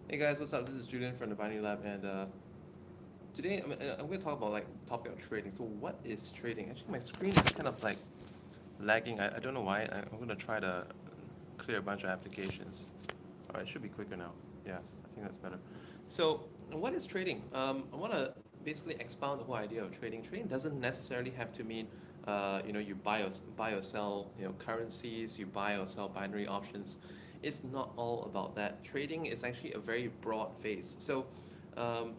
Hey guys, what's up? This is Julian from the Binary Lab, and today I'm going to talk about like topic of trading. So, what is trading? Actually, my screen is kind of like lagging. I don't know why. I'm going to try to clear a bunch of applications. All right, it should be quicker now. Yeah, I think that's better. So, what is trading? I want to basically expound the whole idea of trading. Trading doesn't necessarily have to mean, you buy or sell, currencies. You buy or sell binary options. It's not all about that. Trading is actually a very broad phase. So, um,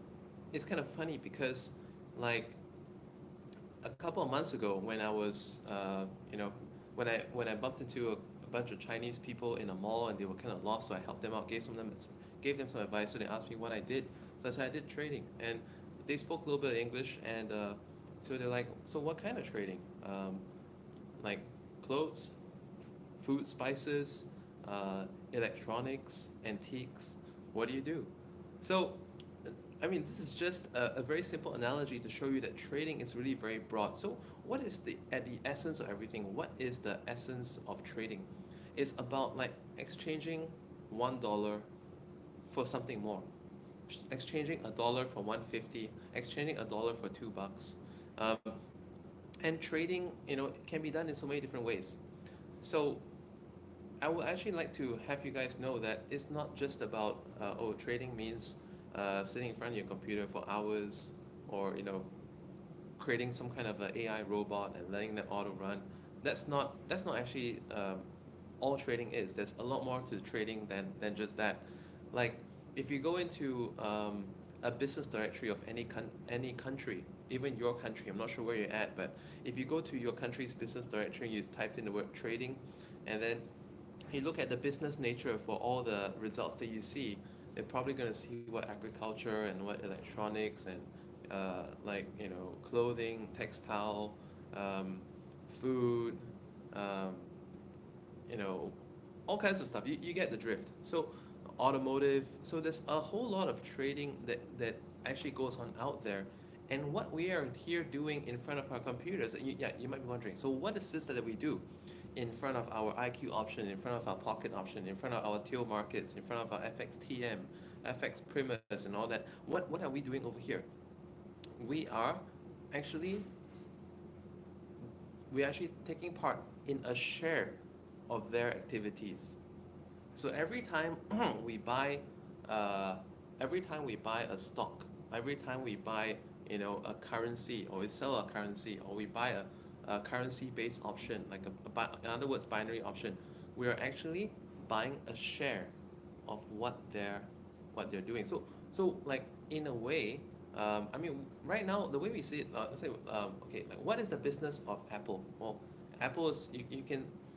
it's kind of funny because, like, a couple of months ago when I was, when I bumped into a bunch of Chinese people in a mall and they were kind of lost, so I helped them out, gave them some advice. So they asked me what I did. So I said I did trading, and they spoke a little bit of English, and so they're like, so what kind of trading? Like clothes, food, spices, electronics, antiques. What do you do? So I mean, this is just a very simple analogy to show you that trading is really very broad. So, what is at the essence of everything? What is the essence of trading? It's about like exchanging $1 for something more, exchanging a dollar for 150, exchanging a dollar for $2. Um, and trading, can be done in so many different ways. So, I would actually like to have you guys know that it's not just about trading means sitting in front of your computer for hours, or creating some kind of a AI robot and letting that auto run. That's not actually all trading is. There's a lot more to trading than just that. Like if you go into a business directory of any country, even your country, I'm not sure where you're at, but if you go to your country's business directory, you type in the word trading, and then you look at the business nature for all the results that you see, they're probably going to see what agriculture and what electronics and clothing, textile, um, food, um, you know, all kinds of stuff. You get the drift. So automotive. So there's a whole lot of trading that actually goes on out there. And what we are here doing in front of our computers, you might be wondering, so what is this that we do in front of our IQ option, in front of our pocket option, in front of our tail markets, in front of our FXTM, FX Primus and all that? What are we doing over here? We are actually we're actually taking part in a share of their activities. So we buy, uh, every time we buy a stock, every time we buy, a currency, or we sell a currency, or we buy a currency-based option, like in other words, binary option, we are actually buying a share of what they're doing. So like in a way, I mean, right now the way we see it, let's say, okay, like what is the business of Apple? Well, Apple is you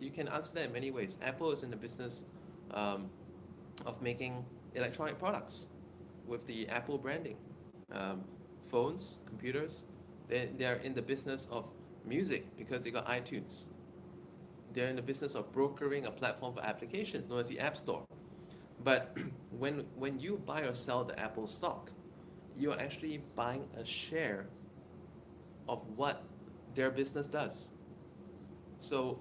can answer that in many ways. Apple is in the business um, of making electronic products with the Apple branding. Um, Phones, computers, they're in the business of music because they got iTunes. They're in the business of brokering a platform for applications known as the App Store. But when you buy or sell the Apple stock, you're actually buying a share of what their business does. So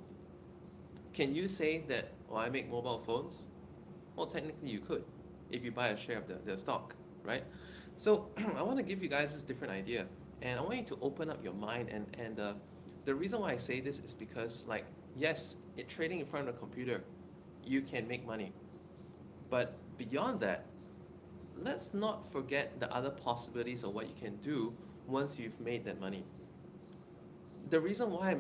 can you say that, oh, I make mobile phones? Well, technically you could if you buy a share of the stock, right? So I want to give you guys this different idea, and I want you to open up your mind. And the reason why I say this is because, like, yes, trading in front of a computer, you can make money, but beyond that, let's not forget the other possibilities of what you can do once you've made that money. The reason why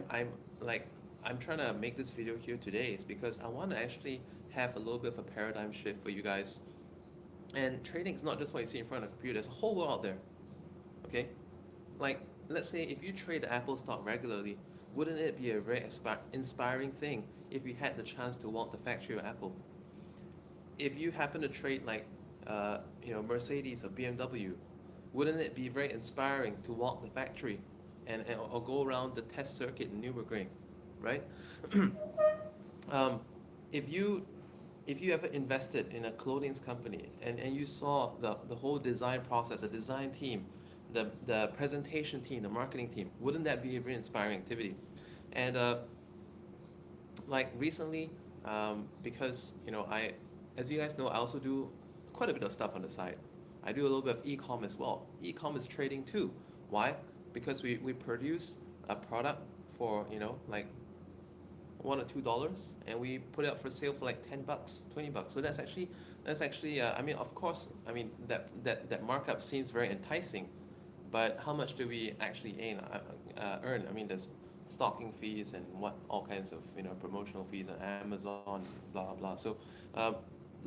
I'm trying to make this video here today is because I want to actually have a little bit of a paradigm shift for you guys. And trading is not just what you see in front of a computer. There's a whole world out there. Okay, like let's say if you trade Apple stock regularly, wouldn't it be a very inspiring thing if you had the chance to walk the factory of Apple? If you happen to trade like Mercedes or BMW, wouldn't it be very inspiring to walk the factory or go around the test circuit in Nürburgring, right? um, if you if you ever invested in a clothing company and you saw the whole design process, the design team, the presentation team, the marketing team, wouldn't that be a very inspiring activity? And like recently, because as you guys know, I also do quite a bit of stuff on the side. I do a little bit of e-com as well. E-com is trading too. Why? Because we produce a product for, like $1 or $2, and we put it up for sale for like $10, $20. So that's actually I mean, of course, I mean that markup seems very enticing, but how much do we actually earn? I mean, there's stocking fees and what all kinds of promotional fees on Amazon, blah blah blah. So um,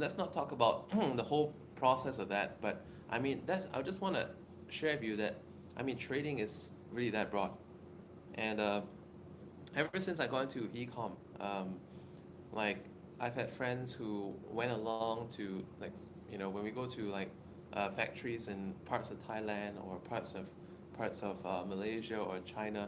let's not talk about the whole process of that. But I mean, I just want to share with you that I mean trading is really that broad, and ever since I got into ecom, like I've had friends who went along to like when we go to like factories in parts of Thailand or parts of Malaysia or China,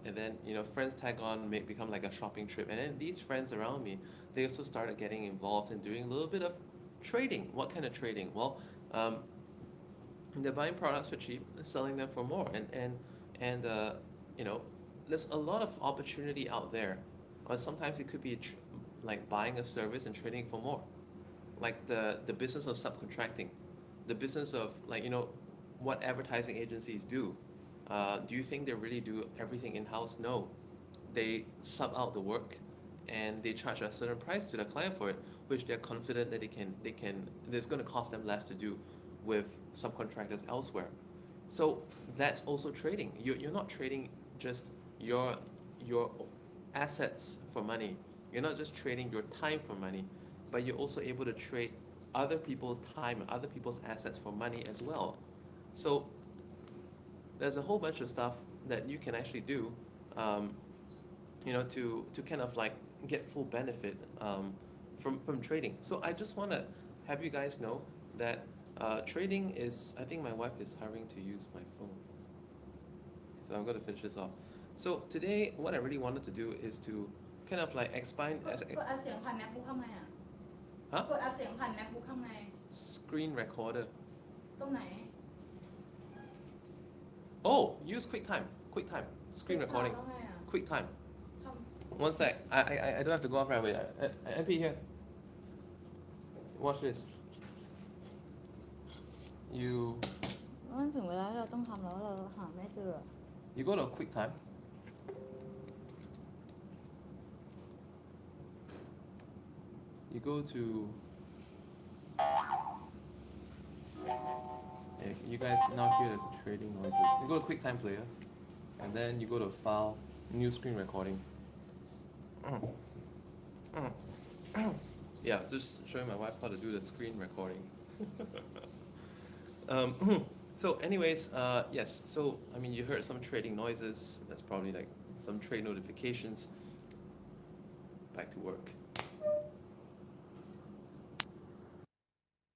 and then friends tag on, become like a shopping trip, and then these friends around me, they also started getting involved in doing a little bit of trading. What kind of trading? Well, they're buying products for cheap, selling them for more, and you know, there's a lot of opportunity out there. Or sometimes it could be like buying a service and trading for more, like the business of subcontracting, the business of like what advertising agencies do. Do you think they really do everything in house? No, they sub out the work, and they charge a certain price to the client for it, which they're confident that they can it's going to cost them less to do with subcontractors elsewhere. So that's also trading. You're not trading just your assets for money. You're not just trading your time for money, but you're also able to trade other people's time and other people's assets for money as well. So there's a whole bunch of stuff that you can actually do, um, to kind of like get full benefit from trading. So I just want to have you guys know that trading is. I think my wife is hurrying to use my phone, so I'm going to finish this off. So today, what I really wanted to do is to kind of like expand. กดอัดเสียงผ่าน MacBook ทำไงอ่ะ Huh? กดอัดเสียงผ่าน MacBook ทำไง Screen recorder. ตรงไหน Oh, use QuickTime. QuickTime. Screen recording. แล้วไงอ่ะ QuickTime. ทำ One sec. I don't have to go off right away. MP here. Watch this. You มันถึงเวลาที่เราต้องทำแล้วเราหาไม่เจอ you go to QuickTime. You go to. You guys now hear the trading noises. You go to QuickTime Player, and then you go to File, New Screen Recording. Yeah, just showing my wife how to do the screen recording. So anyways, yes, so I mean you heard some trading noises. That's probably like some trade notifications. Back to work.